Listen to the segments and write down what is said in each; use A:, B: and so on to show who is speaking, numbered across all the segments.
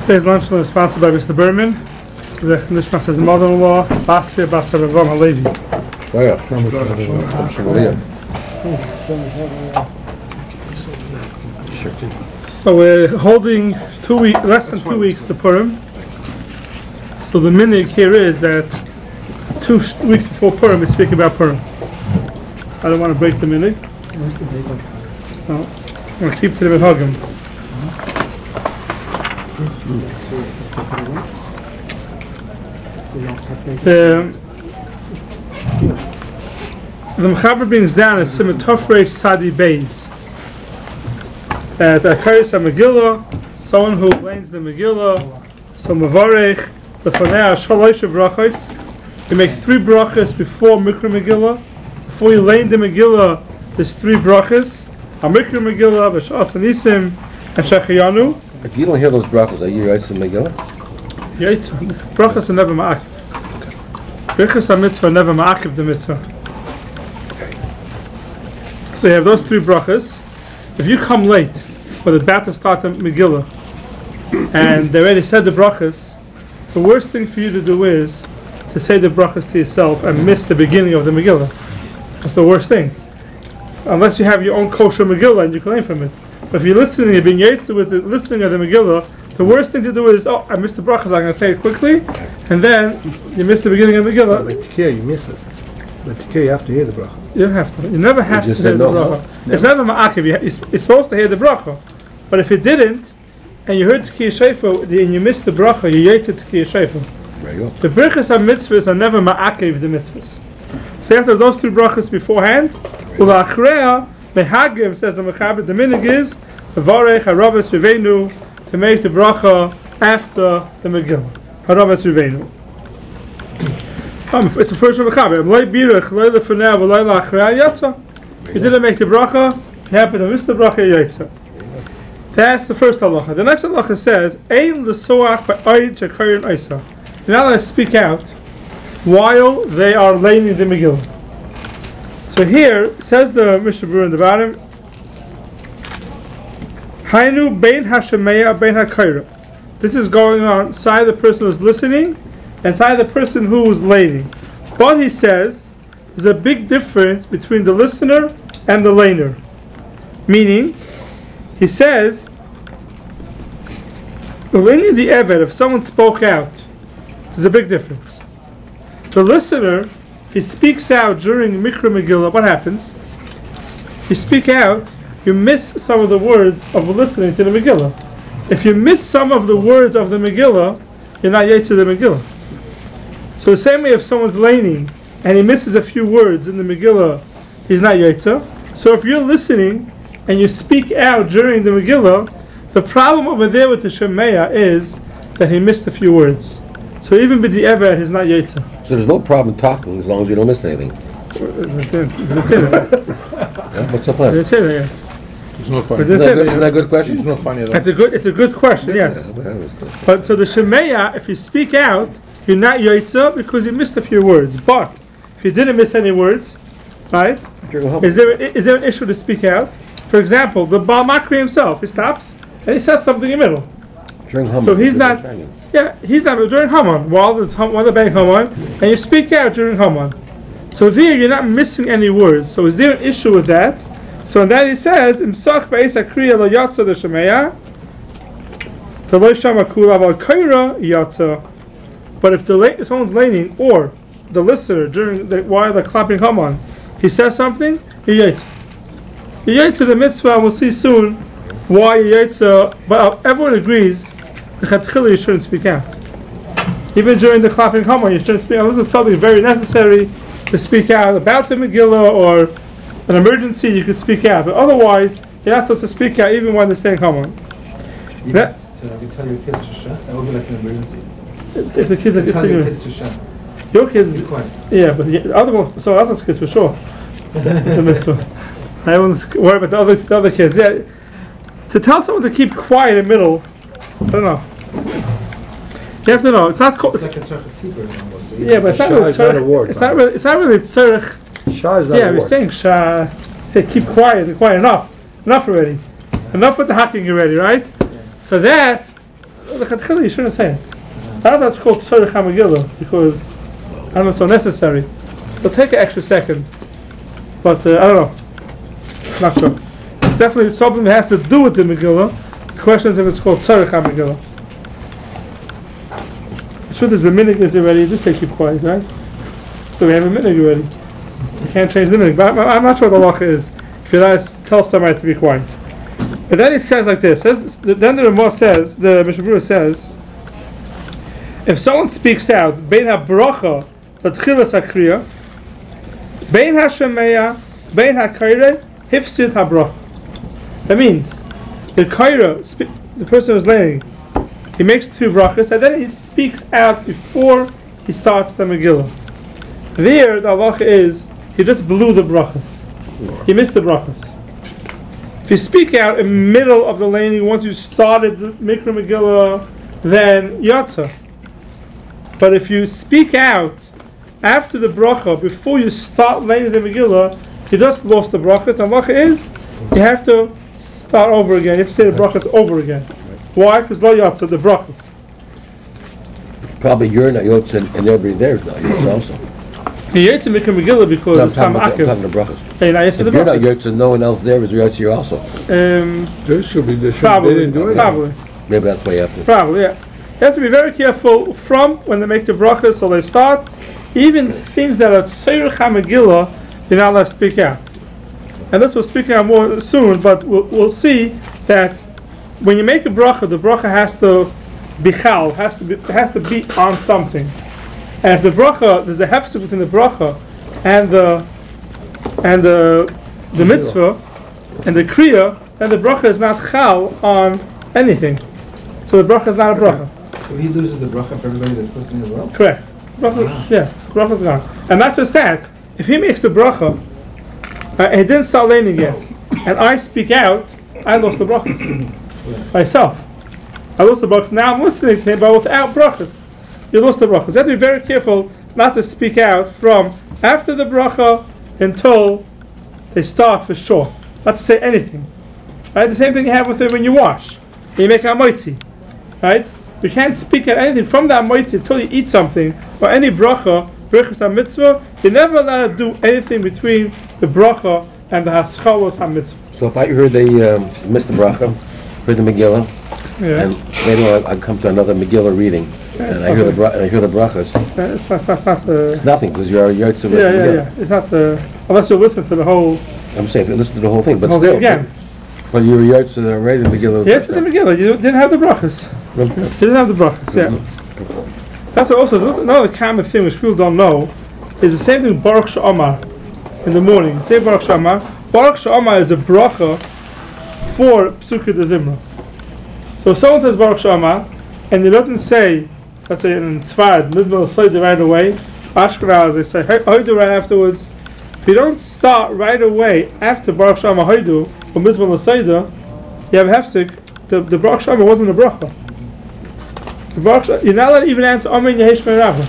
A: Today's lunch is sponsored by Mr. Berman. The Nishmas his mother-in-law, Basya Ravam Halevi. So we're holding less than 2 weeks to Purim. So the minig here is that 2 weeks before Purim we speak about Purim. I don't want to break the minig. No, I'm going to keep to the Hagim. The Mechaber brings down at Simatofrei Sadi Beis that Akaris Megillah, someone who lanes the Megillah, so Mavarech, the Fanei Shalosh Brachos, you make 3 brachos before Mikra Megillah. Before you lane the Megillah, there's 3 brachos: Mikra Megillah, V'Shas Anisim, and Shechayanu.
B: If you don't hear those brachos, are you right to Megillah?
A: Brachos are never ma'akiv. Brachos are mitzvah, never ma'akiv the mitzvah. So you have those 3 brachos. If you come late, when they're about to start the Megillah, and they already said the brachos, the worst thing for you to do is to say the brachos to yourself and miss the beginning of the Megillah. That's the worst thing. Unless you have your own kosher Megillah and you can learn from it. But if you're listening, you're being yetzer with the listening of the Megillah, the worst thing to do is, oh, I missed the brachos, I'm going to say it quickly, and then you miss the beginning of the Megillah.
C: But Tikir, you miss it. But Tikir, you have to hear the bracha.
A: You don't have to. You never have to hear the bracha. It's never ma'akiv. You're supposed to hear the bracha. But if you didn't, and you heard Tikir Sheifa, and you missed the bracha, you yetzer Tikir Sheifa. The brachos and mitzvahs are never ma'akiv the mitzvahs. So you have to have those 2 brachos beforehand. Ula'achreya, mehagim, says the Mechaber, the minig is, Varech harabes rivenu, to make the bracha after the Megillah. Harabes rivenu. It's the first of Mechaber. You didn't make the bracha, you happen to miss the bracha, yetzer. That's the first halacha. The next halacha says, Ein l'soach ba'ayid shekayin oisa. You're not allowed to speak out while they are laning the Megillah. So here, says the Mishnah Berurah in the bottom, Hainu bein hashemeya bein hakayra. This is going on side the person who's listening and side the person who's laning. But he says there's a big difference between the listener and the laner. Meaning, he says, the laning the eved, if someone spoke out, there's a big difference. The listener, if he speaks out during Mikra Megillah, what happens? You speak out, you miss some of the words of listening to the Megillah. If you miss some of the words of the Megillah, you're not yetzer the Megillah. So the same way if someone's laning and he misses a few words in the Megillah, he's not yetzer. So if you're listening and you speak out during the Megillah, the problem over there with the Shemeya is that he missed a few words. So even with the Eved, he's not yetzer.
B: So there's no problem talking as long as you don't miss anything.
A: Didn't say that.
B: What's the fun?
A: Didn't say that yet.
C: It's not funny.
B: Isn't that a good question?
C: It's not funny at all.
A: It's a good question, yes. But so the Shemeya, if you speak out, you're not yetzer because you missed a few words. But if you didn't miss any words, right? Is there an issue to speak out? For example, the Baal Makri himself, he stops and he says something in the middle.
B: During Haman.
A: So he's not. Yeah, he's not during Haman while the bank Haman, and you speak out during Haman. So there you're not missing any words. So is there an issue with that? So in that he says, Imsach ba'is akriya lo yatsa the shemeya, to lo shama kula val kaira yatsa. But if someone's laning or the listener while they're clapping Haman, he says something, he yatsa. He yatsa the mitzvah, and we'll see soon why he yatsa. But everyone agrees that you shouldn't speak out. Even during the clapping Haman, you shouldn't speak out. Unless it's something very necessary to speak out about the Megillah or an emergency, you could speak out. But otherwise, you're not supposed to speak out even when they're saying Haman.
D: So you tell your kids to shut? That would be like an emergency.
A: If the kids
D: tell your kids to shut.
A: Your kids, yeah, but the other one, so else's kids for sure. It's a mitzvah. I won't worry about the other kids. Yeah, to tell someone to keep quiet in the middle, I don't know. You have to know. It's not called.
D: It's like a tzarech tzibur almost.
A: Yeah, but it's not really tzarech. It's not really tzarech.
C: Shah is not
A: Yeah, we're saying shah. Say keep quiet. Quiet enough. Enough already. Enough with the hacking already, right? Yeah. So that the Chatchila, you shouldn't say it. I don't know if that's called Tzorech HaMegillah, because I don't know if it's so necessary. So take an extra second. But I don't know. Not sure. It's definitely something that has to do with the Megillah. The question is if it's called Tzorech HaMegillah. The truth is the minhag is already, just say keep quiet, right? So we have a minhag already. You can't change the minhag. But I'm not sure what the halacha is. If you're not, tell somebody to be quiet. But then it says like this. Then the Ramah says, the Mishnah Berurah says, if someone speaks out, bein ha-bracha, l'tchilas ha-kriya, bein ha-shemeya, bein ha-kaireh, hifsid ha-bracha. That means, the kaireh, the person who's laying, he makes 2 brachas, and then he speaks out before he starts the Megillah. There, the halacha is, he just blew the brachas. He missed the brachas. If you speak out in the middle of the laning, once you started the Mikra Megillah, then Yatza. But if you speak out after the bracha, before you start laning the Megillah, you just lost the brachas. The halacha is, you have to start over again. You have to say the brachas over again. Why? Because lo Yatza, the brachas.
B: Probably you're not Yotze and everybody there is not Yotze also.
A: You Yotze Mikra Megillah because it's Tam
B: I'm
A: Akiv.
B: talking to brachas.
A: Hey, now
B: If
A: the
B: you're not
A: brachas.
B: Yotze, no one else there is Yotze here also.
C: There should be, they
A: Probably,
C: didn't do it.
A: probably.
B: Maybe that's why you have to.
A: Probably, yeah. You have to be very careful from when they make the brachas, so they start. Even things that are Tzorech HaMegillah, you're not allowed to speak out. And this will speak out more soon, but we'll see that when you make a bracha, the bracha has to be chal, has to be on something. And if the bracha, there's a hefsek between the bracha and the mitzvah and the kriya, then the bracha is not chal on anything. So the bracha is not a bracha.
D: So he loses the bracha for everybody that's listening as well?
A: Correct. Bracha, yeah, bracha's gone. And not just that, if he makes the bracha, and he didn't start laning yet, and I speak out, I lost the brachas. Myself. I lost the brachas. Now I'm listening to him, but without brachas. You lost the brachas. You have to be very careful not to speak out from after the bracha until they start for sure. Not to say anything. Right? The same thing you have with it when you wash. You make a moitzi. Right? You can't speak at anything from that moitzi until you eat something or any bracha, brachas ha-mitzvah. You're never allowed to do anything between the bracha and the haschalos ha-mitzvah.
B: So if I heard they missed the bracha, heard the Megillah,
A: Yeah.
B: and later I come to another Megillah reading, and I hear the brachas,
A: It's not the.
B: it's nothing because you're Yotze.
A: Yeah. It's not the. Unless you listen to the whole.
B: I'm saying if you listen to the whole thing, but
A: whole
B: still.
A: thing again.
B: But you were Yotze already the Megillah.
A: Yes, in the Megillah. You didn't have the brachas. You didn't have the brachas. Yeah. That's what also another common thing which people don't know is the same thing. Baruch She'amar in the morning. Say Baruch She'amar. Baruch She'amar is a bracha for Psukei de Zimra. So if someone says Baruch She'amar and he doesn't say, let's say in Sfard, Mizmor L'Sayda right away, Ashkenaz they say Hoidu right afterwards. If you don't start right away after Baruch She'amar Hoidu or Mizmor L'Sayda, you have hefsek. The Baruch She'amar wasn't a bracha. The Baruch, you're not allowed to even answer Amen Yehesh Me'Rava.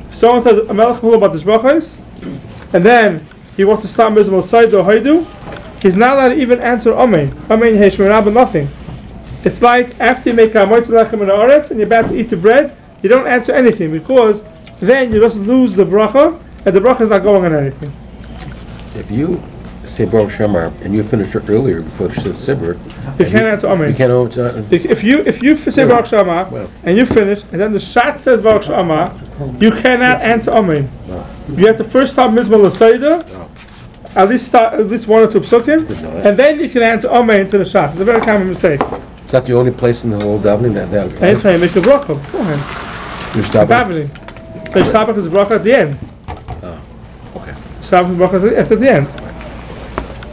A: If someone says a Melech Mulu about this brachas, and then he wants to start Mizmor L'Sayda or Hoidu, he's not allowed to even answer Amen Yehesh Me'Rava, nothing. It's like after you make a moitz lechem in the oretz and you're about to eat the bread, you don't answer anything because then you just lose the bracha and the bracha is not going on anything.
B: If you say Baruch She'amar and you finish it earlier before the Sibur,
A: You can't answer Amen.
B: you can't answer.
A: If you say Baruch She'amar and you finish and then the Shat says Baruch She'amar, you cannot answer Amen. You have to first start Mizmor L'Sayda, at least 1 or 2 psukim, and then you can answer Amen to the Shat. It's a very common mistake.
B: Is that the only place in the whole davening that
A: Anytime you make the bracha beforehand.
B: you stop?
A: Davening. The Shabbat is bracha at the end. Shabbat is bracha at the end.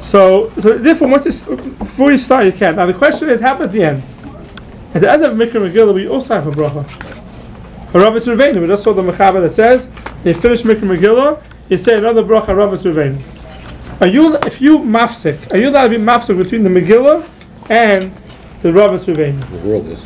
A: So therefore, before you start, you can't. Now the question is, how about at the end? At the end of Mikra Megillah, we also have a bracha. Rabbi Tzurveinu, we just saw the Mechaber that says, you finish Mikra Megillah, you say another bracha, Rabbi Tzurveinu. If you mafsik, are you allowed to be mafsik between the Megillah and the Rabbi Tzurveinu?
B: The world is.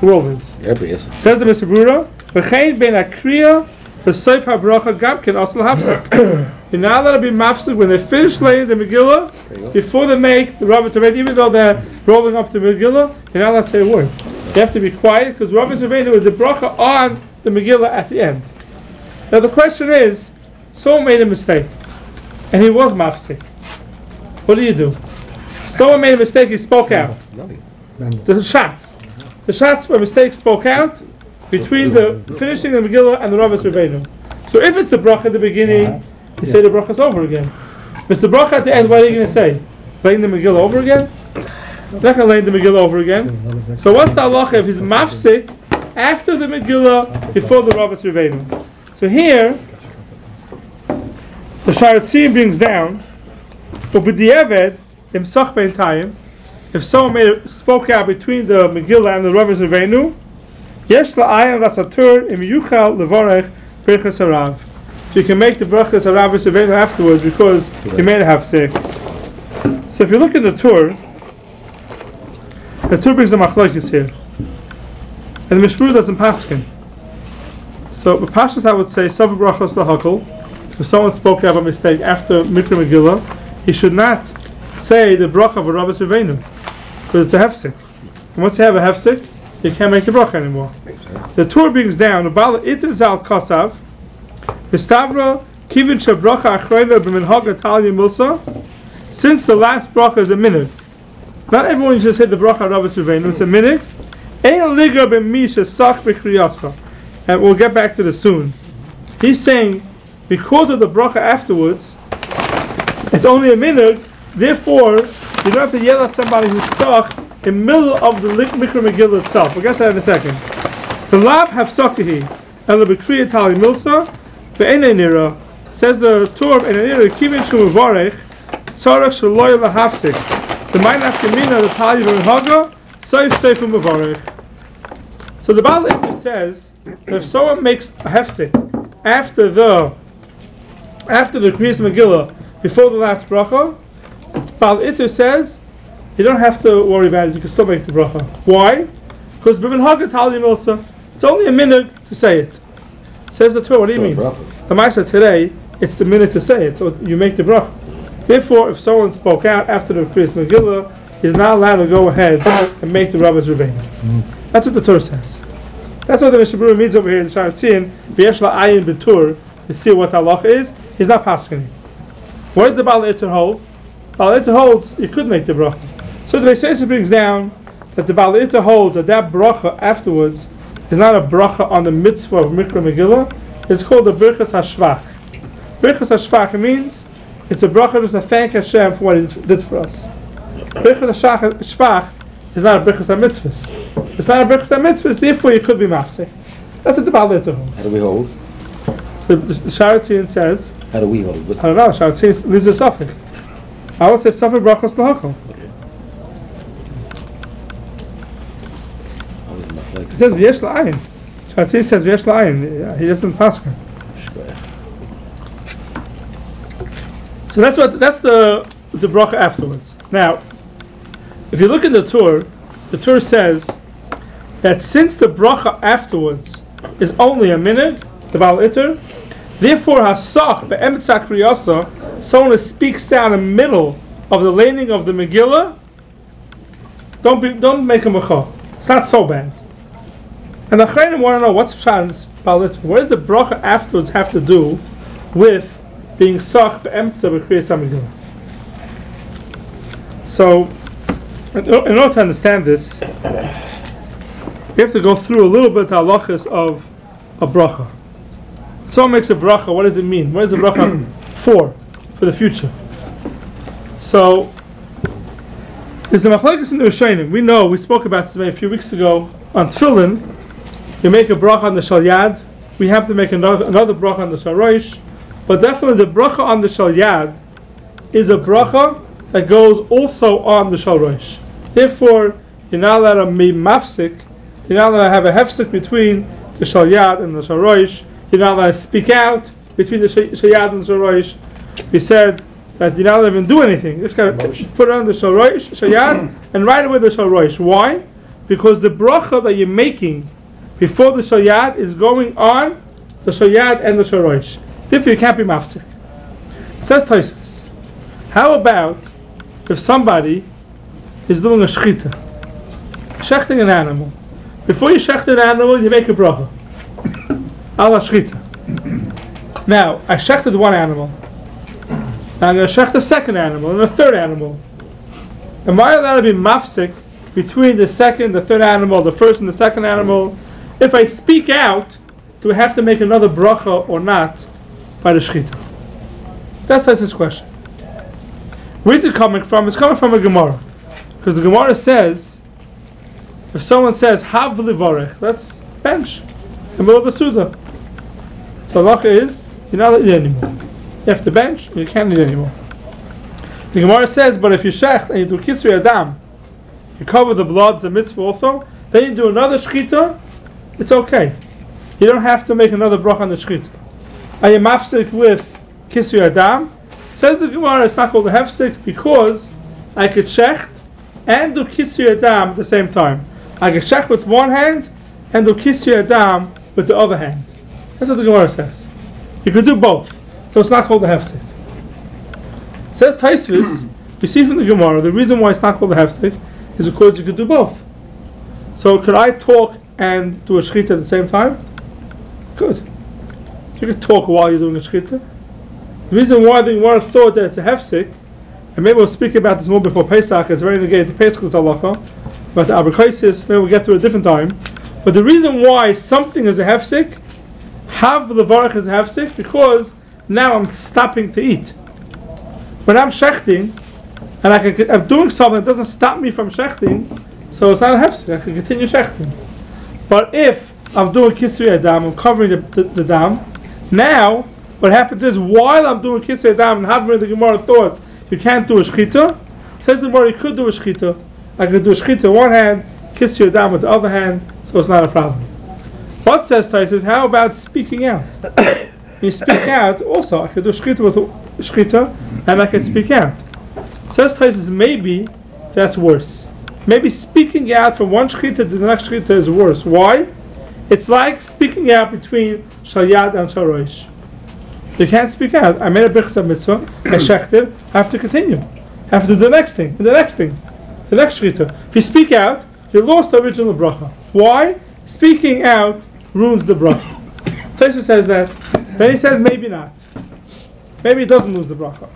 A: The world is.
B: Everybody is.
A: Says the Mishnah Berurah, v'chein ben akriya v'soif habracha gamken asl hafsek. You're not allowed to be mafsik when they finish laying the Megillah before they make the Rabbi Tzurveinu, even though they're rolling up the Megillah. You're not allowed to say a word. You have to be quiet because Rabbi Rabbeinu is a bracha on the Megillah at the end. Now the question is, someone made a mistake, and he was mafsik. What do? Someone made a mistake, he spoke out. The shots where mistakes spoke out between the finishing the Megillah and the Rabbi Rabbeinu. So if it's the bracha at the beginning, you say the bracha's over again. If it's the bracha at the end, what are you going to say? Laying the Megillah over again? You're not going to lay the Megillah over again. So what's the halacha if he's mafsik after the Megillah, before the Rabbi Rabbeinu? So here, the Sharatzim brings down, Ubudiyeved, Imsach Bein Tayim, if someone spoke out between the Megillah and the Rabbi Rabbeinu, Yesh la'ayin rasatur im yuchal levorech birchas harav. So you can make the birchas harav Rabbeinu afterwards because you made a hafsek. So if you look at the Tur brings the machlokes here, and the Mishmur doesn't paskin. So the Pashas I would say Savar brachos lahakol. If someone spoke out of a mistake after Mikra Megillah, he should not say the bracha of a Rabbi Rabbeinu because it's a hefsek. And once you have a hefsek, you can't make the bracha anymore. The Tur brings down the Bala Itizal Kosav, Vistavra Kivin Shabracha Achreina b'Minhag Atali Milsa. Since the last bracha is a minute, not everyone should say the bracha of Rabbi Rabbeinu. It's a minute. Ein ligra b'misha sach b'kriyasa, and we'll get back to this soon. He's saying because of the bracha afterwards, it's only a minute. Therefore, you don't have to yell at somebody who's sach in the middle of the Mikra Megillah itself. We'll get to that in a second. The lav hafsakahi and the b'kriya tali milsa ve'enei nira, says the Torah enei nira kivin shu mevarech tzarech shaloy lahafsik the ma'in afkamina the tali v'renhaga seif mevarech. So the Baal Itter says that if someone makes a hefsik after the Kriyas Megillah before the last bracha, Baal Itter says you don't have to worry about it. You can still make the bracha. Why? Because b'minhag tali milsa. It's only a minute to say it. Says the Torah. What do you mean? The Maisa today, it's the minute to say it, so you make the bracha. Therefore, if someone spoke out after the Kriyas Megillah, he's not allowed to go ahead and make the Rabbi's Rebbeinu. That's what the Torah says. That's what the Mishabura means over here in Sharatzin, V'yesh la'ayin b'tur, to see what halacha is. He's not paskening. Where does the Baal Itter hold? Baal Itter holds you could make the bracha. So the Beisesa brings down that the Baal Itter holds that bracha afterwards is not a bracha on the mitzvah of Mikra Megillah. It's called the Birchas HaShvach. Birchas HaShvach means it's a bracha just to thank Hashem for what He did for us. Birchas HaShvach is not a Birchas HaMitzvahs. It's not a Birchas HaMitzvahs, therefore you could be mafsek. That's what the Baal Itter holds.
B: How do we hold?
A: So the Sharatzin says,
B: how do we hold?
A: I don't know, Sharatzin leaves a suffix. I would say Safar Brachos Lahakol. It says V'yesh La'ayin. Sharatzin says V'yesh La'ayin. He doesn't pass her. So that's the bracha afterwards. Now, if you look at the Torah says that since the bracha afterwards is only a minute, the Baal Itter, therefore hasach be'emetzak kriyasa, someone who speaks out in the middle of the laning of the Megillah, don't make a mecha. It's not so bad. And the Chayim want to know what's pshat Baal Itter. What does the bracha afterwards have to do with being sach be'emetzak kriyasa Megillah? So, in order to understand this, we have to go through a little bit the halachas of a bracha. Someone makes a bracha, what does it mean? What is a bracha for the future? So, there's a machlokes in the Rishonim. We know, we spoke about this maybe a few weeks ago, on Tefillin, you make a bracha on the Shalyad, we have to make another bracha on the Sharosh, but definitely the bracha on the Shalyad is a bracha that goes also on the Sharosh. Therefore, you're not allowed to be mafsik, you're not allowed to have a hefsik between the Shalyad and the Sharosh, you're not allowed to speak out between the Shalyad and the Sharosh. We said that you're not allowed to even do anything. Just got to put it on the Shalyad and right away the Sharosh. Why? Because the bracha that you're making before the Shalyad is going on the Shalyad and the Sharosh. Therefore you can't be mafsik. It says Tosfos, how about if somebody is doing a shechita, shechting an animal, Before you shecht an animal, you make a bracha. Ala shchita. Now, I shechted one animal. I'm going to shecht a second animal and a third animal. Am I allowed to be mafsik between the second, the third animal, the first and the second animal? If I speak out, do I have to make another bracha or not by the shechita? That's his question. Where's it coming from? It's coming from a Gemara. Because the Gemara says, if someone says, Hav livarech, let's bench in the middle of a Suda. So the halacha is, you're not allowed to eat anymore. You have to bench, and you can't eat anymore. The Gemara says, but if you shecht and you do kisri adam, you cover the blood, the mitzvah also, then you do another shechita, it's okay. You don't have to make another bracha on the shechita. Are you mafsik with kisri adam? Says the Gemara, it's not called a hefsik because I could shecht and do kisri adam at the same time. I could shecht with one hand and do kisri adam with the other hand. That's what the Gemara says. You could do both. So it's not called a hefsik. Says Taisvis, we see from the Gemara, the reason why it's not called a hefsik is because you could do both. So could I talk and do a shechita at the same time? Good. You could talk while you're doing a shechita. The reason why the Gemara thought that it's a hefsik, and maybe we'll speak about this more before Pesach, it's very negated to Pesach halacha, but the Abrikaisis, maybe we'll get to it a different time. But the reason why something is a hefsik, Hav levarech is a hefsik, because now I'm stopping to eat. When I'm shechting, and I'm doing something that doesn't stop me from shechting, so it's not a hefsek, I can continue shechting. But if I'm doing kisri adam, I'm covering the dam, now what happens is while I'm doing kisri adam, and Havmir the Gemara thought you can't do a shechita, says the Gemara you could do a shechita. I could do a shechita with one hand, kisri adam with the other hand, so it's not a problem. What says Tais how about speaking out? You speak out also. I could do shechita with shechita, and I can speak out. Says Tais maybe that's worse. Maybe speaking out from one shechita to the next shechita is worse. Why? It's like speaking out between shalyad and sharoish. You can't speak out. I made a brichas mitzvah. I shechted. I have to continue. I have to do the next thing, and the next thing, the next shechita. If you speak out, you lost the original bracha. Why? Speaking out ruins the bracha. Tosha says that. Then he says maybe not. Maybe it doesn't lose the bracha.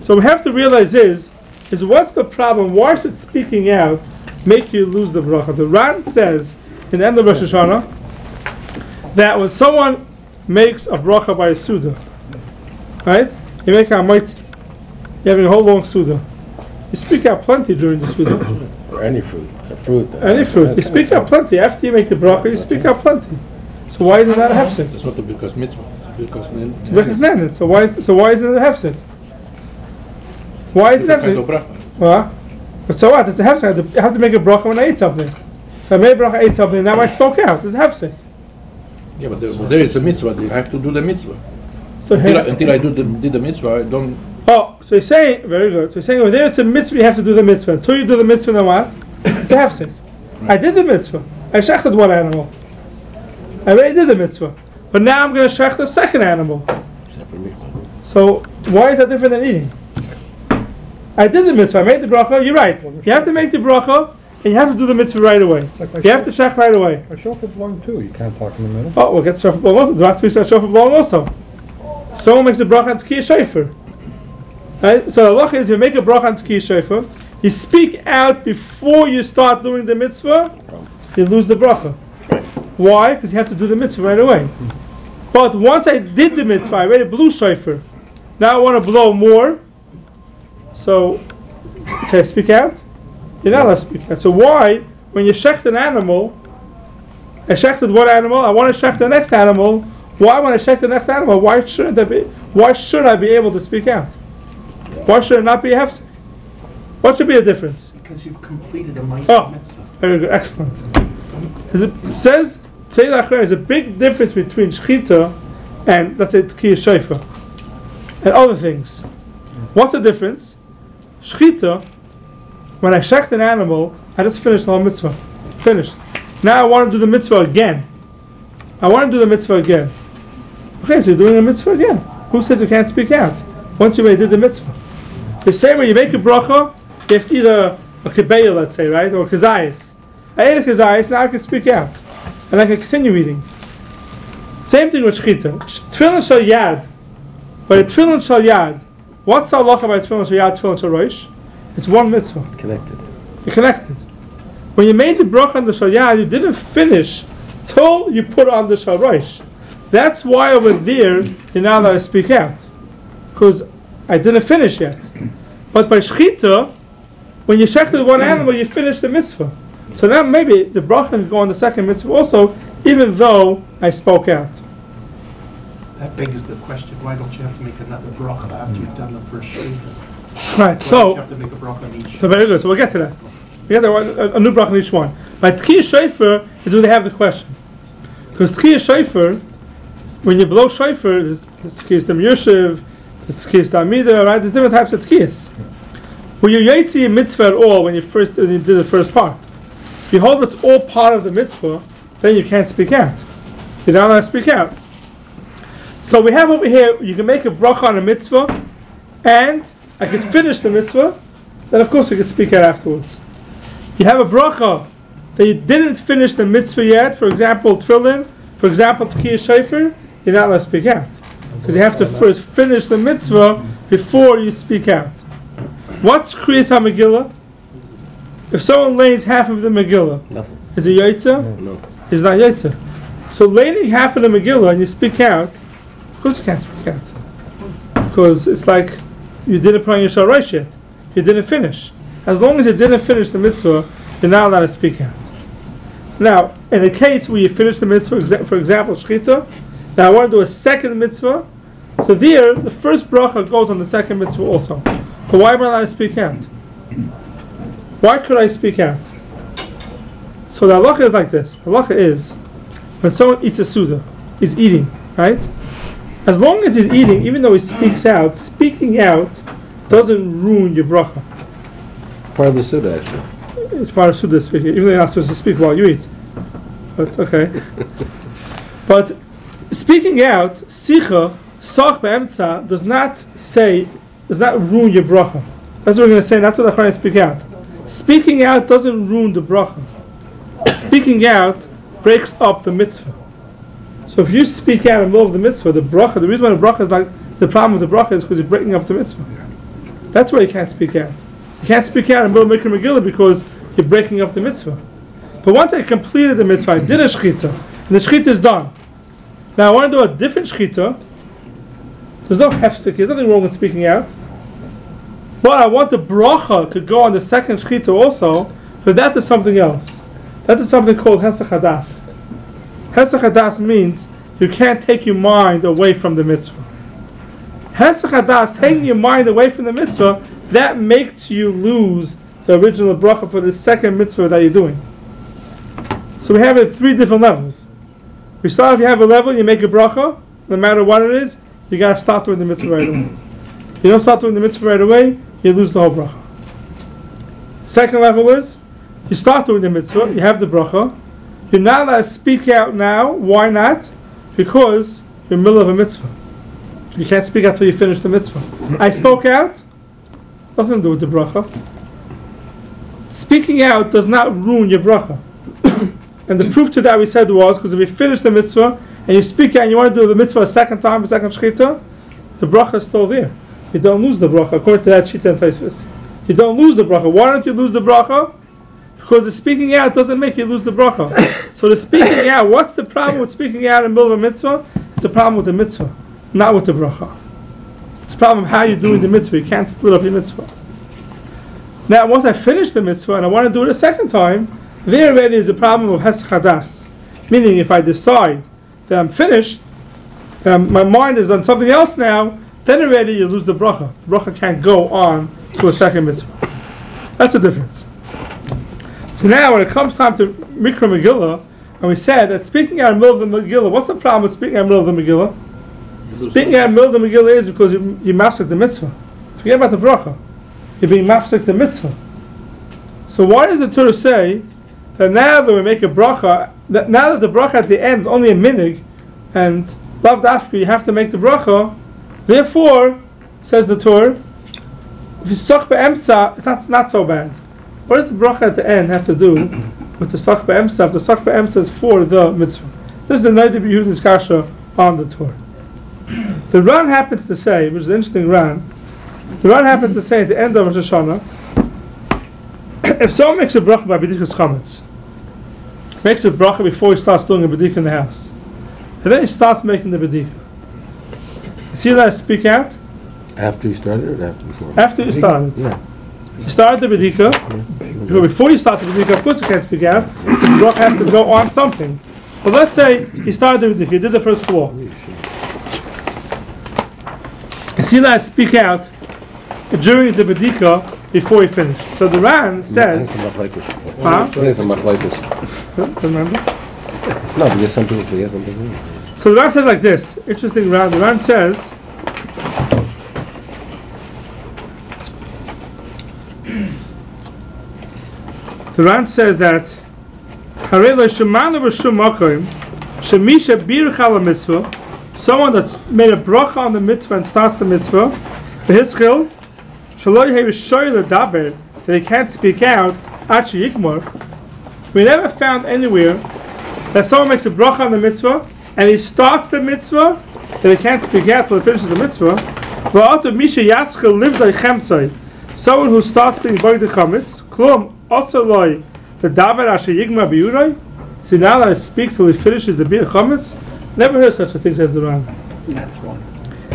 A: So we have to realize is what's the problem? Why should speaking out make you lose the bracha? The Ran says in the end of Rosh Hashanah that when someone makes a bracha by a suda, right? You make a mighty. You're having a whole long suda. You speak out plenty during the suda.
B: Or any fruit. Fruit.
A: Any fruit. You speak out plenty. After you make the bracha, you speak out plenty. So why isn't that a hefsek?
C: That's not because mitzvah. Because
A: then. So why isn't it a hefsek? Why is it a hefsek? Well, but so what? It's a hefsek. I have to make a bracha when I eat something. So I made a bracha, I ate something, and now I spoke out. It's a hefsek.
C: Yeah, but there is a mitzvah. You have to do the mitzvah.
A: So
C: until I did the mitzvah, I don't.
A: Oh, so you're saying very good. So you're saying over there it's a mitzvah. You have to do the mitzvah. Until you do the mitzvah, then what? It's a hefsek. I did the mitzvah. I shechted one animal. I already did the mitzvah, but now I'm going to shecht the second animal. So why is that different than eating? I did the mitzvah. I made the bracha. You're right. You have to make the bracha, and you have to do the mitzvah right away. You have to shecht right away.
E: A shofar blowing too. You can't talk in the middle.
A: Oh, we'll get shofar blowing also. Do I have to be shofar blowing also? Someone makes the bracha on Tekiyah Shofar. Right? So the halacha is you make a bracha on Tekiyah Shofar. You speak out before you start doing the mitzvah. You lose the bracha. Why? Because you have to do the mitzvah right away. But once I did the mitzvah, I already blew shofar. Now I want to blow more. So, can I speak out? You're not allowed to speak out. So why, when you shecht an animal, I shechted one animal, I want to shecht the next animal. Why when I shecht the next animal, why should I be able to speak out? Why should it not be a hefsek? What should be the difference?
D: Because you've completed a
A: Oh,
D: mitzvah.
A: very good, excellent. It says, there's a big difference between shechita and, let's say, Tekiyah Shofar and other things. What's the difference? Shechita, when I shecht an animal, I just finished the whole mitzvah. Finished. Now I want to do the mitzvah again. Okay, so you're doing a mitzvah again. Who says you can't speak out? Once you already did the mitzvah. The same way you make a bracha, you have to eat a kibeya, let's say, right? Or a kazayas. I ate a chazayis, now I can speak out. And I can continue eating. Same thing with shchita. Tefillin shal yad. By tefillin shal yad, what's the halacha by tefillin shal yad, tefillin shal rosh? It's one mitzvah.
B: Connected.
A: You're connected. When you made the bracha on the shal yad, you didn't finish till you put on the shal rosh. That's why over there you're not allowed to speak out, because I didn't finish yet. But by shchita, when you shechted one animal, you finish the mitzvah. So now maybe the bracha can go on the second mitzvah also, even though I spoke out.
D: That begs the question, why don't you have to make another bracha after you've done the first shofar?
A: Right.
D: Why
A: So
D: don't you have to make a bracha on each?
A: So very good. So we'll get to that. We get a new bracha on each one. But Tchiyah shofar is when they have the question. Because Tchiyah shofar, when you blow shofar, there's Tchiyas Dem Yoshev, there's Tchiyas Damida, right? There's different types of Tchiyas. When you yotzi a mitzvah at all, when you did the first part, if you hold it's all part of the mitzvah, then you can't speak out. You're not allowed to speak out. So we have over here, you can make a bracha on a mitzvah, and I could finish the mitzvah, then of course you can speak out afterwards. You have a bracha that you didn't finish the mitzvah yet, for example, tefillin, for example, Tchiyah shofar, you're not allowed to speak out. Because you have to first finish the mitzvah before you speak out. What's Kriyas HaMegillah? If someone lays half of the Megillah,
B: Nothing.
A: is it Yaitza?
B: No.
A: It's not Yaitza. So laying half of the Megillah and you speak out, of course you can't speak out. Because it's like you didn't put on your Shal Rosh yet. You didn't finish. As long as you didn't finish the mitzvah, you're not allowed to speak out. Now, in a case where you finish the mitzvah, for example, Shechita, now I want to do a second mitzvah, so there, the first bracha goes on the second mitzvah also. But why am I allowed to speak out? Why could I speak out? So the halacha is like this. The halacha is, when someone eats a suda, he's eating, right? As long as he's eating, even though he speaks out, speaking out doesn't ruin your bracha.
B: Part of the Suda, actually.
A: It's part of suda speaking, even though you're not supposed to speak while you eat. But okay. But speaking out, sicha, sach be'emtza, does not ruin your bracha. That's what we're going to say, that's what I'm trying to speak out. Speaking out doesn't ruin the bracha. Speaking out breaks up the mitzvah. So if you speak out in the middle of the mitzvah, the bracha, the reason why the bracha is like, the problem with the bracha is because you're breaking up the mitzvah. That's why you can't speak out. You can't speak out in the middle of Mikra Megillah because you're breaking up the mitzvah. But once I completed the mitzvah, I did a shechita, and the shechita is done. Now I want to do a different shechita. There's no hefsek, there's nothing wrong with speaking out. But I want the bracha to go on the second shechita also, so that is something else. That is something called hesach hadas. Hesach hadas means you can't take your mind away from the mitzvah. Hesach hadas, taking your mind away from the mitzvah, that makes you lose the original bracha for the second mitzvah that you're doing. So we have it at 3 different levels. We start, if you have a level, you make a bracha, no matter what it is, you got to start doing the mitzvah right away. You don't start doing the mitzvah right away, you lose the whole bracha. Second level is, you start doing the mitzvah, you have the bracha, you're not allowed to speak out now. Why not? Because you're in the middle of a mitzvah. You can't speak out until you finish the mitzvah. I spoke out, nothing to do with the bracha. Speaking out does not ruin your bracha. And the proof to that we said was, because if you finish the mitzvah, and you speak out and you want to do the mitzvah a second time, a second shechita, the bracha is still there. You don't lose the bracha, according to that shita and taisvis. You don't lose the bracha. Why don't you lose the bracha? Because the speaking out doesn't make you lose the bracha. So the speaking out, what's the problem with speaking out in the middle of a mitzvah? It's a problem with the mitzvah, not with the bracha. It's a problem of how you're doing the mitzvah. You can't split up your mitzvah. Now, once I finish the mitzvah and I want to do it a second time, there already is a problem of hesach hadas. Meaning, if I decide that I'm finished, and my mind is on something else now, then already you lose the bracha. The bracha can't go on to a second mitzvah. That's the difference. So now when it comes time to Mikra Megillah, and we said that speaking out in the middle of the Megillah, what's the problem with speaking out in the middle of the Megillah? Speaking out in the middle of the Megillah is because you mafsek the mitzvah. Forget about the bracha. You're being mafsek the mitzvah. So why does the Torah say that now that we make a bracha, that now that the bracha at the end is only a minig, and lav dafka you have to make the bracha, therefore, says the Torah, if you suck be'emtza, it's not so bad. What does the bracha at the end have to do with the Sach B'Em stuff. The Sach B'Em says for the mitzvah. This is the Noda B'Yehuda's kasha on the Torah. The Ran happens to say, which is an interesting Ran, the Ran happens to say at the end of Rosh Hashanah, if someone makes a bracha by B'dikas Chametz, makes a bracha before he starts doing a B'dika in the house, and then he starts making the B'dika, is he allowed to speak out?
B: After you started or after before?
A: After you started.
B: Yeah.
A: You started the B'dika, before you start the B'dika, of course you can't speak out, the bracha has to go on something. But let's say he started the B'dika, he did the first floor. Is he allowed to speak out during the B'dika before he finished? So the Ran says... Huh? Remember?
B: No, because some people say yes, some people don't.
A: So the Ran says like this. Interesting Ran. The Ran says... The Ran says that someone that's made a bracha on the mitzvah and starts the mitzvah, that he can't speak out, we never found anywhere that someone makes a bracha on the mitzvah and he starts the mitzvah, that he can't speak out till he finishes the mitzvah. Someone who starts being buried the chametz, also loy the davar asher yigma biuray. So now that I speak till he finishes the bir chametz, never heard such a thing, says the Ran.
D: That's one.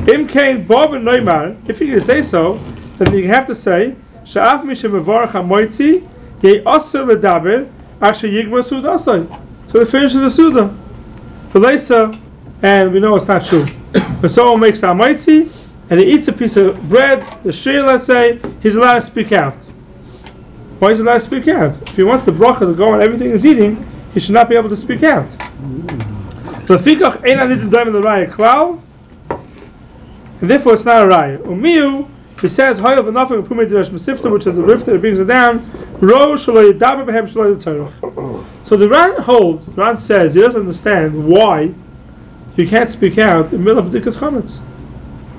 A: Im kain bob and noimar. If you can say so, then you have to say sha'af mishem mevarach hamoitzi ye also the davar asher yigma sudasai. So he finishes the suda. V'leisa, and we know it's not true. When someone makes a hamoitzi and he eats a piece of bread, the shir, let's say, he's allowed to speak out. Why is he allowed to speak out? If he wants the bracha to go on everything he's eating, he should not be able to speak out. And therefore it's not a raya. Umiyu, he says, which is the rift that brings it down. So the Ran holds, the Ran says, he doesn't understand why you can't speak out in the middle of B'dikas Chametz.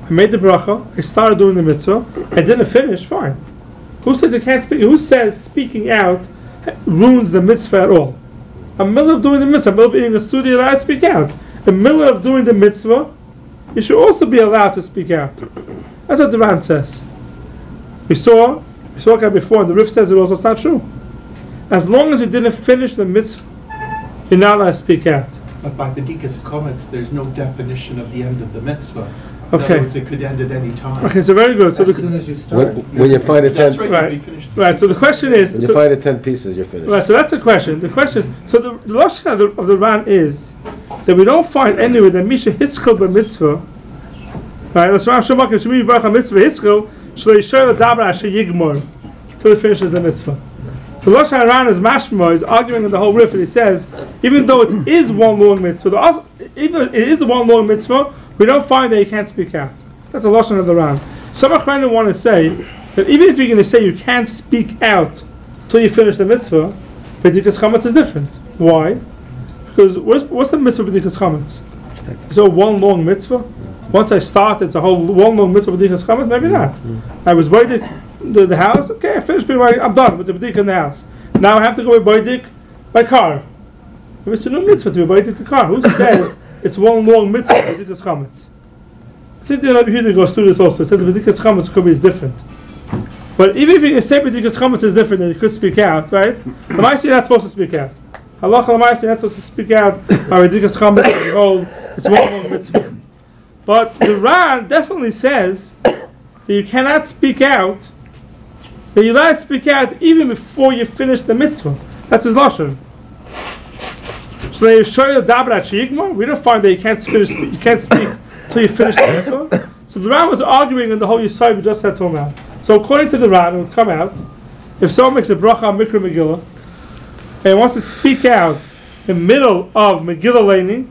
A: I made the bracha, I started doing the mitzvah, I didn't finish, fine. Who says you can't speak? Who says speaking out ruins the mitzvah at all? In the middle of doing the mitzvah, in the middle of eating a studio, you're allowed to speak out. In the middle of doing the mitzvah, you should also be allowed to speak out. That's what the Ran says. We saw it before, and the Rif says it also, it's not true. As long as you didn't finish the mitzvah, you're not allowed to speak out.
D: But by B'dikas Chametz, there's no definition of the end of the mitzvah. In
A: Okay.
D: other words, it could end at any time.
A: Okay, so very good. So
F: As soon as you start.
B: When you find a 10,
D: That's right.
A: Right.
D: You'll be finished.
A: right. So the question is,
B: when you
A: so,
B: find a 10 pieces, you're finished.
A: right. So that's the question. The question is, so the lashon of the Ran is that we don't find anywhere that misha hiskil b'mitzvah. Right. Let's Rav Shemakim shemi yivach mitzvah hiskil shlo yisher l'daber asher yigmor till he finishes the mitzvah. The lashon Ran is mashma is arguing in the whole riff, and he says even though it is one long mitzvah, even it is the one long mitzvah, we don't find that you can't speak out. That's the lashon of the Ran. Some Achronim want to say that even if you're going to say you can't speak out till you finish the mitzvah, B'dikas Chametz is different. Why? Because what's the mitzvah B'dikas Chametz? Is it one long mitzvah? Once I start, it's a whole one long mitzvah B'dikas Chametz? Maybe not. I was B'dik the house. Okay, I finished. I'm done with the B'dik in the house. Now I have to go by B'dik by car. If it's a new mitzvah to be B'dik the car, who says it's one long mitzvah B'dikas Chametz? I think the Rabbi Yehuda goes through this also. It says B'dikas Chametz could be different. But even if you say B'dikas Chametz is different, then you could speak out, right? L'maaseh you're not supposed to speak out. Halacha l'maaseh you're not supposed to speak out. B'dikas Chametz, behold, it's one long mitzvah. But the Ran definitely says that you cannot speak out, that you're allowed to speak out even before you finish the mitzvah. That's his lashon. So they show you the daber asher yigmor. We don't find that you can't speak till you finish the mitzvah. So the Ran was arguing in the whole Yisai we just said to him out. So according to the Ran, it would come out if someone makes a bracha on Mikra Megillah and wants to speak out in the middle of Megillah laning,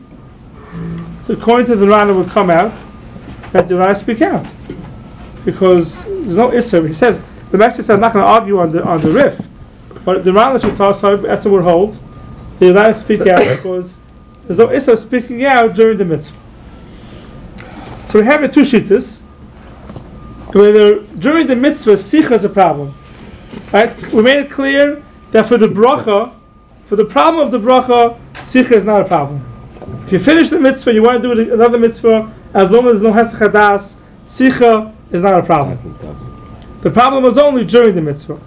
A: according to the Ran, it would come out that you're allowed to speak out because there's no Isser. He says the Master says I'm not going to argue on the riff, but the Ran after would hold that you're allowed to speak out because there's no Isser speaking out during the mitzvah. So we have two shittas. Whether during the mitzvah, sicha is a problem. Right? We made it clear that for the bracha, for the problem of the bracha, sicha is not a problem. If you finish the mitzvah, you want to do another mitzvah, as long as there's no hesach hadas, sicha is not a problem. The problem is only during the mitzvah.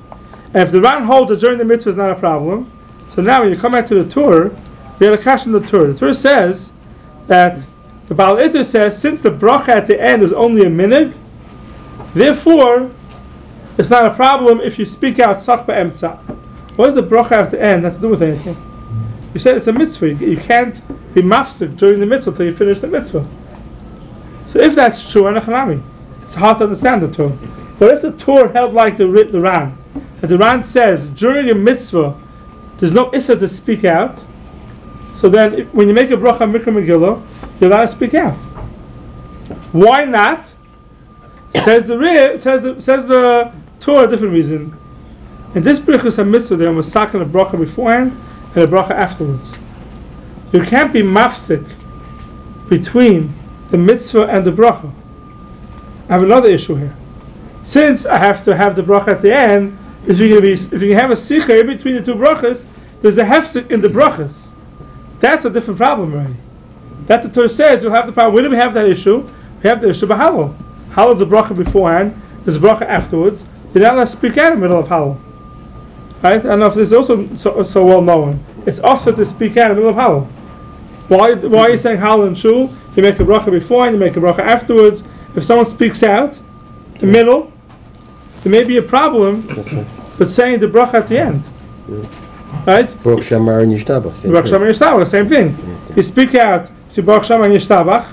A: And if the Ran holds that during the mitzvah is not a problem, so now when you come back to the Tur, we have a question in the Tur. The Tur says that the Baal Iter says, since the bracha at the end is only a minig, therefore it's not a problem if you speak out tzach ba'emtza. What does the bracha at the end have to do with anything? You said it's a mitzvah. You can't be mafsik during the mitzvah until you finish the mitzvah. So if that's true, it's hard to understand the Tur. But if the Tur held like the Ran, that the Ran says during a mitzvah there's no issa to speak out, so then when you make a bracha mikra megillah, you're allowed to speak out. Why not? Says the Tur a different reason. In this brichus a mitzvah, there was sakin a bracha beforehand and a bracha afterwards. You can't be mafsik between the mitzvah and the bracha. I have another issue here. Since I have to have the bracha at the end, if you can have a sikha in between the two brachas, there's a hefsek in the brachas. That's a different problem already. That the Torah says you'll have the problem. Where do we have that issue? We have the issue of halal. Halal is a bracha beforehand, there's a bracha afterwards. You're not allowed to speak out in the middle of halal. Right? I don't know if this is also so well known. It's also to speak out in the middle of halal. Why are you saying halal and shul? You make a bracha beforehand, you make a bracha afterwards. If someone speaks out in the middle, there may be a problem with saying the bracha at the end. Right?
B: Baruch Shamar and Yishtabach.
A: Baruch Shamar and Yishtabach, same thing. You speak out to Baruch Shamar and Yishtabach,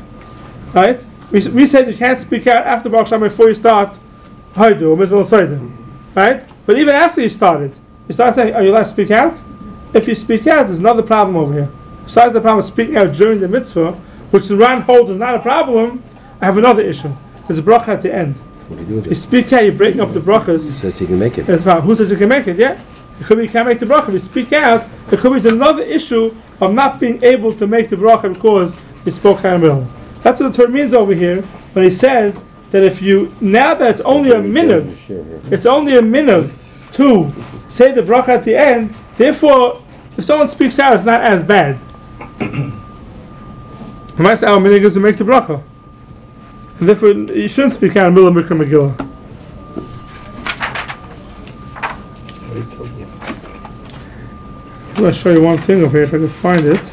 A: right? We said you can't speak out after Baruch Shamar before you start Haidu or Mizmor Seidim, right? But even after you start saying, are you allowed to speak out? If you speak out, there's another problem over here. Besides the problem of speaking out during the mitzvah, which the Ran holds is not a problem, I have another issue. There's a bracha at the end.
B: What do you do with
A: You
B: it?
A: speak out, you're breaking up the brachas.
B: Who says you can make it?
A: Who says you can make it? Yeah. It could be you can't make the bracha. If you speak out, it could be another issue of not being able to make the bracha because you spoke out in the middle. That's what the Torah means over here when he says that if you, now that it's only a minute, it's only a minute to say the bracha at the end, therefore, if someone speaks out, it's not as bad. The mice our minute is to make the bracha. And therefore, you shouldn't speak out in the middle of Mikra Megillah. I'm going to show you one thing over here if I can find it.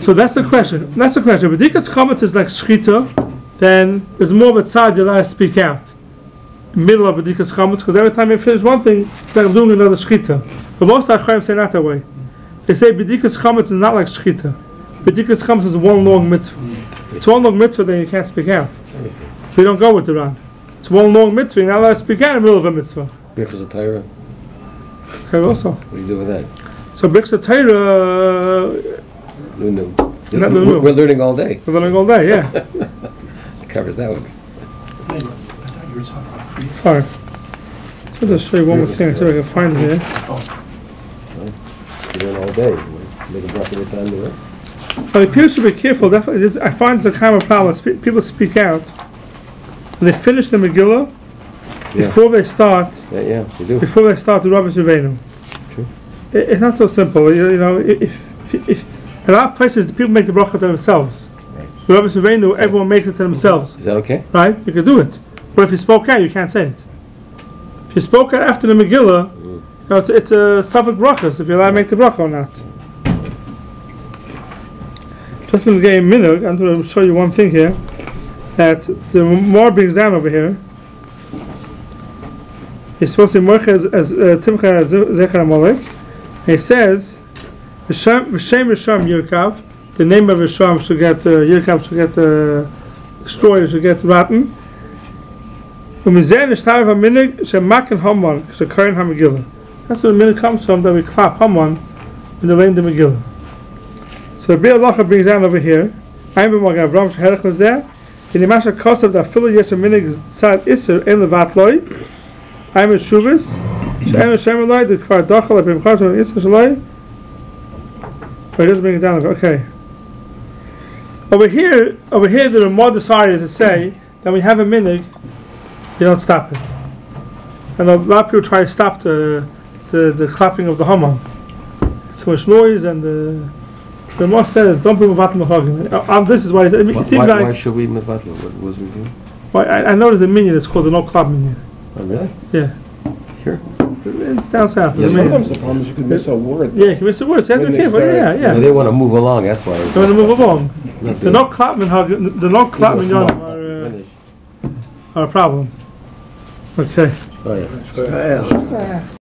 A: So that's the question. That's the question. If B'dikas Chametz is like Shchita, then there's more of a tzad you're allowed to speak out. Middle of B'dikas Chametz, because every time you finish one thing, it's like I'm doing another Shchita. But most Achayim say not that way. They say B'dikas Chametz is not like Shchita. B'dikas Chametz is one long mitzvah. It's one long mitzvah, then you can't speak out. We don't go with the Ran. It's one long mitzvah, you're not allowed to speak out in the middle of a mitzvah.
B: Birchas HaTorah.
A: Okay, also.
B: What do you do with that?
A: So Birchas HaTorah...
B: No.
A: Not no.
B: We're learning all day.
A: We're learning all day, yeah.
B: It covers that one.
D: I thought you were talking about creeds.
A: Sorry. So I'll just show you one more thing, see if I can find it here.
B: You learn all day. Make a bracha every time to work.
A: But people should be careful. Definitely, I find it's a common problem. People speak out, and they finish the Megillah before they start.
B: Yeah, you do.
A: Before they start the Rabbi Surveinu.
B: True.
A: It's not so simple. You know, if in a lot of places the people make the bracha to themselves.
B: Right.
A: The Rabbi Surveinu, everyone makes it to themselves.
B: Is that okay?
A: Right? You can do it. But if you spoke out, you can't say it. If you spoke out after the Megillah, you know, it's a suffix brachas if you're allowed to make the bracha or not. Just been getting minhag. I'm going to show you one thing here that the more brings down over here. He's supposed to be morcha as Timcha Zecher Amalek. He says, "V'shem Risham Yirkav." The name of Risham should get Yirkav should get destroyed. Should get rotten. U'mizeh nishtar ha'minhag shemaken Haman shekarin ha'Megillah. That's where the minhag comes from, that we clap Haman in the lane of the Megillah. So the Biur Halacha brings down over here. I'm b'magam Avram sheherach lezeh. In the Masha Kosav that fill yesh a minhag tzad iser en levat loy. I'm a shuvas. She'en Hashem loy the kfar dachal b'mchar iser shaloi. But it doesn't bring it down. Okay. Over here, the Ramah decided to say that when you have a minig, you don't stop it. And a lot of people try to stop the clapping of the Haman. It's too much noise, and the Ramah says, don't be mevatel mechagim. This is why it seems like.
B: Why should we mevatel? What was we doing?
A: Well, I noticed the minion is called the no clap minion.
B: Oh, really?
A: Yeah.
B: Here?
A: It's down south.
B: Yeah,
F: Sometimes the problem is you can miss a word.
A: Yeah, you can miss the words. You have to be
F: When they
A: careful.
F: start-
A: Yeah.
B: Well, they want to move along, that's why.
A: They want to move along.
B: Not
A: The no clap minhag, the no clap
B: It was
A: minyan
B: Finish.
A: are a problem. Okay.
B: Oh, yeah.